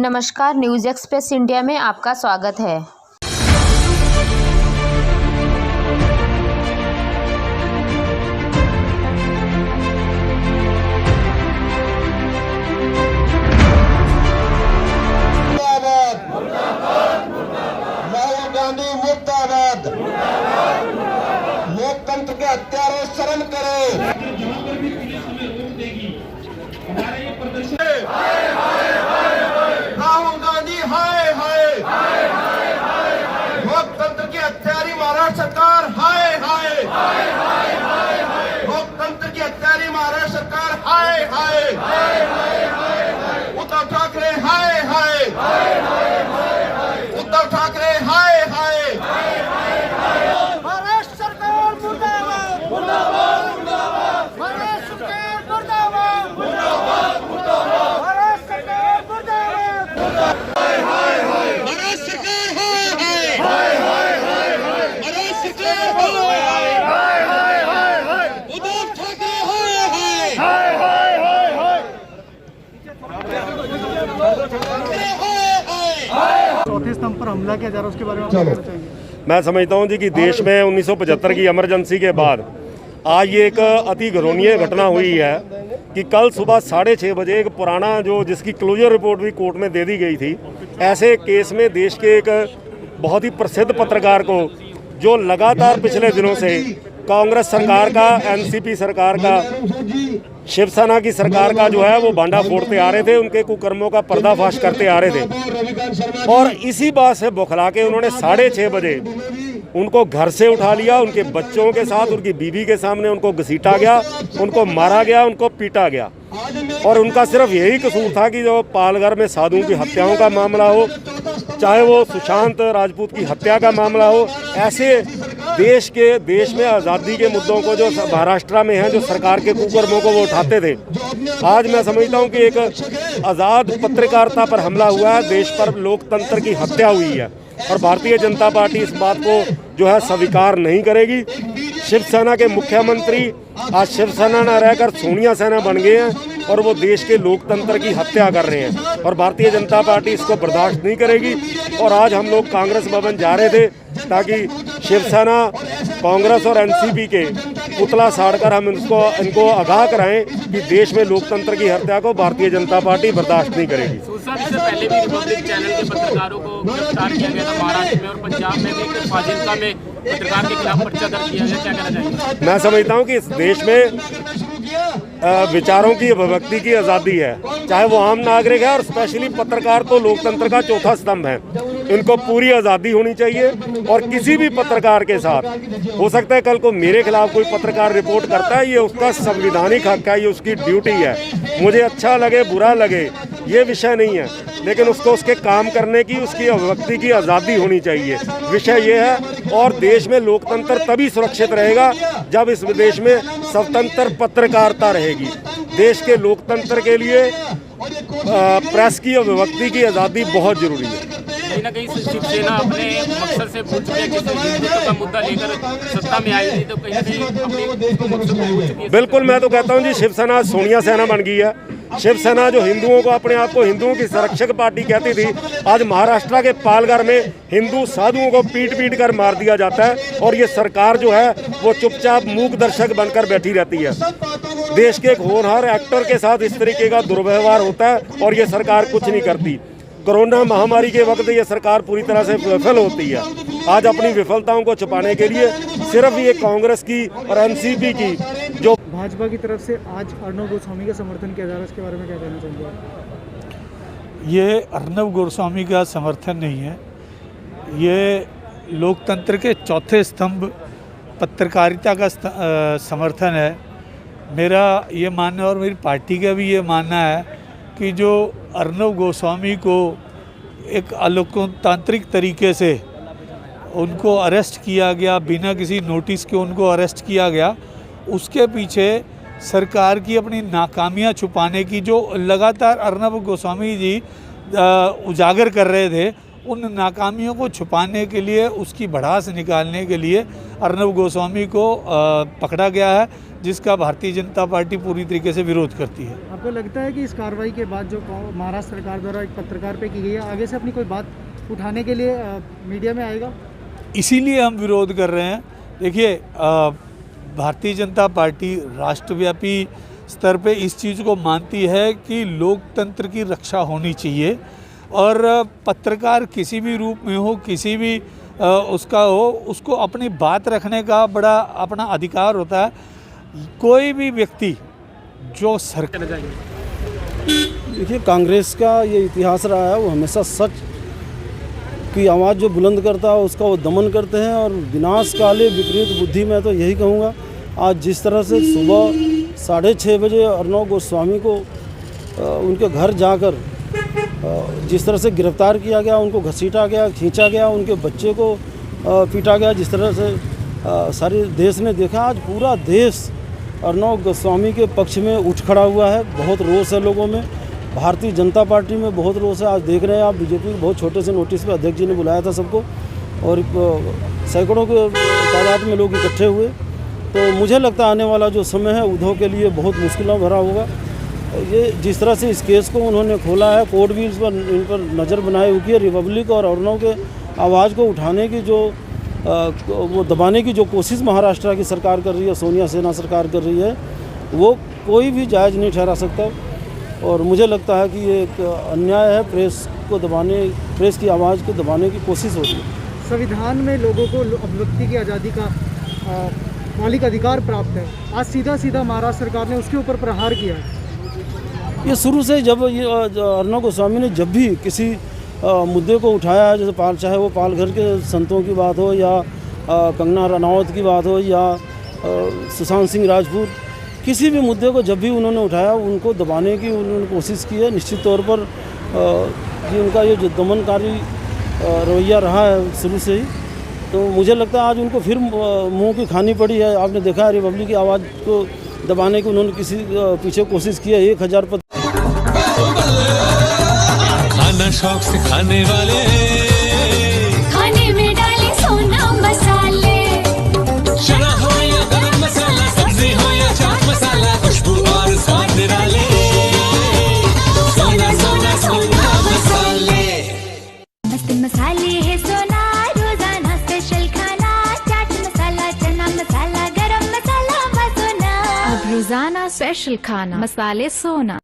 नमस्कार, news express India में आपका स्वागत है। राहुल गांधी मुर्दाबाद। लोकतंत्र के हत्यारों शर्म करो। राहुल गांधी हाय हाय। लोकतंत्र की हत्यारी महाराष्ट्र सरकार हाय हाय। लोकतंत्र की हत्यारी महाराष्ट्र सरकार हाय हाय। उद्धव ठाकरे हाय हाय। उद्धव ठाकरे हाय हाय। महाराष्ट्र सरकार मुर्दाबाद मुर्दाबाद मुर्दाबाद। महाराष्ट्र सरकार मुर्दाबाद मुर्दाबाद मुर्दाबाद। महाराष्ट्र सरकार मुर्दाबाद महाराष्ट्र सरकार हाय हाय। महाराष्ट्र सरकार हाय। उद्धव ठाकरे हाय हाय। चौथे स्तंभ पर हमला किया जा रहा है, उसके बारे में आप क्या कहना चाहिए? मैं समझता हूं जी कि देश में 1975 की इमरजेंसी के बाद आज ये एक अति घृणीय घटना हुई है कि कल सुबह 6:30 बजे एक पुराना जो जिसकी क्लोजर रिपोर्ट भी कोर्ट में दे दी गई थी, ऐसे केस में देश के एक बहुत ही प्रसिद्ध पत्रकार को जो लगातार पिछले दिनों से कांग्रेस सरकार का, एनसीपी सरकार का, शिवसेना की सरकार का जो है वो भांडा फोड़ते आ रहे थे, उनके कुकर्मों का पर्दाफाश करते आ रहे थे। और इसी बात से बौखला के उन्होंने 6:30 बजे उनको घर से उठा लिया, उनके बच्चों के साथ, उनकी बीवी के सामने उनको घसीटा गया, उनको मारा गया, उनको पीटा गया। और उनका सिर्फ यही कसूर था कि जो पालघर में साधुओं की हत्याओं का मामला हो, चाहे वो सुशांत राजपूत की हत्या का मामला हो, ऐसे देश में आज़ादी के मुद्दों को जो महाराष्ट्र में हैं, जो सरकार के कुकर्मों को वो उठाते थे। आज मैं समझता हूँ कि एक आज़ाद पत्रकारिता पर हमला हुआ है, देश पर लोकतंत्र की हत्या हुई है और भारतीय जनता पार्टी इस बात को जो है स्वीकार नहीं करेगी। शिवसेना के मुख्यमंत्री आज शिवसेना न रहकर सोनिया सेना बन गए हैं और वो देश के लोकतंत्र की हत्या कर रहे हैं और भारतीय जनता पार्टी इसको बर्दाश्त नहीं करेगी। और आज हम लोग कांग्रेस भवन जा रहे थे ताकि शिवसेना, कांग्रेस और एनसीपी के पुतला साड़कर हम इनको आगाह कराएं कि देश में लोकतंत्र की हत्या को भारतीय जनता पार्टी बर्दाश्त नहीं करेगी। इससे पहले भी रिपब्लिक चैनल के पत्रकारों को गिरफ्तार किया गया था महाराष्ट्र में, और पंजाब में भी फाजिल्का में पत्रकार के खिलाफ पर्चा दर्ज किया गया। क्या कहना चाहिए? मैं समझता हूँ कि इस देश में विचारों की अभिव्यक्ति की आज़ादी है, चाहे वो आम नागरिक है, और स्पेशली पत्रकार तो लोकतंत्र का चौथा स्तंभ है। इनको पूरी आज़ादी होनी चाहिए और किसी भी पत्रकार के साथ, हो सकता है कल को मेरे खिलाफ कोई पत्रकार रिपोर्ट करता है, ये उसका संविधानिक हक है, ये उसकी ड्यूटी है। मुझे अच्छा लगे बुरा लगे ये विषय नहीं है, लेकिन उसको उसके काम करने की, उसकी अभिव्यक्ति की आज़ादी होनी चाहिए। विषय ये है। और देश में लोकतंत्र तभी सुरक्षित रहेगा जब इस देश में स्वतंत्र पत्रकारिता रहेगी। देश के लोकतंत्र के लिए प्रेस की अभिव्यक्ति की आज़ादी बहुत जरूरी है। कहीं ना कहीं शिवसेना अपने मकसद से भूल चुकी है, जैसे हिंदुत्व का मुद्दा लेकर सत्ता में आई थी, तो कहीं ना कहीं अपने मकसद को भूल चुकी है। बिल्कुल, मैं तो कहता हूँ जी शिवसेना सोनिया सेना बन गई है। शिवसेना जो हिंदुओं को, अपने आप को हिंदुओं की संरक्षक पार्टी कहती थी, आज महाराष्ट्र के पालघर में हिंदू साधुओं को पीट कर मार दिया जाता है और ये सरकार जो है वो चुपचाप मूक दर्शक बनकर बैठी रहती है। देश के एक होनहार एक्टर के साथ इस तरीके का दुर्व्यवहार होता है और ये सरकार कुछ नहीं करती। कोरोना महामारी के वक्त ये सरकार पूरी तरह से विफल होती है। आज अपनी विफलताओं को छुपाने के लिए सिर्फ ये कांग्रेस की और एनसीपी की जो भाजपा की तरफ से आज अर्नब गोस्वामी का समर्थन किया जा रहा है, इसके बारे में क्या कहना चाहेंगे आप? ये अर्नब गोस्वामी का समर्थन नहीं है, ये लोकतंत्र के चौथे स्तंभ पत्रकारिता का समर्थन है। मेरा ये मानना और मेरी पार्टी का भी ये मानना है कि जो अर्नब गोस्वामी को एक अलोकतांत्रिक तरीके से उनको अरेस्ट किया गया, बिना किसी नोटिस के उनको अरेस्ट किया गया, उसके पीछे सरकार की अपनी नाकामियां छुपाने की जो लगातार अर्नब गोस्वामी जी उजागर कर रहे थे, उन नाकामियों को छुपाने के लिए, उसकी भड़ास निकालने के लिए अर्नब गोस्वामी को पकड़ा गया है, जिसका भारतीय जनता पार्टी पूरी तरीके से विरोध करती है। आपको लगता है कि इस कार्रवाई के बाद जो महाराष्ट्र सरकार द्वारा एक पत्रकार पे की गई है, आगे से अपनी कोई बात उठाने के लिए मीडिया में आएगा? इसीलिए हम विरोध कर रहे हैं। देखिए, भारतीय जनता पार्टी राष्ट्रव्यापी स्तर पे इस चीज़ को मानती है कि लोकतंत्र की रक्षा होनी चाहिए और पत्रकार किसी भी रूप में हो, किसी भी उसका हो, उसको अपनी बात रखने का बड़ा अपना अधिकार होता है। कोई भी व्यक्ति जो सरकार, देखिए कांग्रेस का ये इतिहास रहा है, वो हमेशा सच की आवाज़ जो बुलंद करता है उसका वो दमन करते हैं। और विनाश काले विपरीत बुद्धि, मैं तो यही कहूँगा, आज जिस तरह से सुबह 6:30 बजे अर्णव गोस्वामी को उनके घर जाकर जिस तरह से गिरफ्तार किया गया, उनको घसीटा गया, खींचा गया, उनके बच्चे को पीटा गया, जिस तरह से सारे देश ने देखा, आज पूरा देश अर्णव गोस्वामी के पक्ष में उठ खड़ा हुआ है। बहुत रोष है लोगों में, भारतीय जनता पार्टी में बहुत रोष है। आज देख रहे हैं आप, बीजेपी के बहुत छोटे से नोटिस पे अध्यक्ष जी ने बुलाया था सबको और सैकड़ों के तादाद में लोग इकट्ठे हुए। तो मुझे लगता है आने वाला जो समय है उद्धव के लिए बहुत मुश्किलों भरा होगा। ये जिस तरह से इस केस को उन्होंने खोला है, कोर्ट भी इन पर नज़र बनाए हुई है। रिपब्लिक और अर्णव के आवाज़ को उठाने की जो वो दबाने की जो कोशिश महाराष्ट्र की सरकार कर रही है, सोनिया सेना सरकार कर रही है, वो कोई भी जायज़ नहीं ठहरा सकता। और मुझे लगता है कि ये एक अन्याय है, प्रेस को दबाने, प्रेस की आवाज़ को दबाने की कोशिश होती है। संविधान में लोगों को अभिव्यक्ति की आज़ादी का मौलिक अधिकार प्राप्त है, आज सीधा सीधा महाराष्ट्र सरकार ने उसके ऊपर प्रहार किया है। ये शुरू से जब ये अर्णव गोस्वामी ने जब भी किसी मुद्दे को उठाया है, जैसे चाहे वो पालघर के संतों की बात हो या कंगना रनौत की बात हो या सुशांत सिंह राजपूत, किसी भी मुद्दे को जब भी उन्होंने उठाया, उनको दबाने की उन्होंने कोशिश की है। निश्चित तौर पर ये उनका ये जो दमनकारी रवैया रहा है शुरू से ही, तो मुझे लगता है आज उनको फिर मुंह की खानी पड़ी है। आपने देखा है रिपब्लिक की आवाज़ को दबाने की उन्होंने किसी पीछे कोशिश की है। 1000 पद खाना शौक से खाने वाले, खाने में डाले सोना मसाले, चना हो या गरम मसाला, सब्जी हो या चाट मसाला, खुशबू और स्वाद निराले, सोना सोना सोना मसाले। मस्त मसाले है सोना, रोजाना स्पेशल खाना, चाट मसाला, चना मसाला, गरम मसाला, सोना। अब रोजाना स्पेशल खाना, मसाले सोना।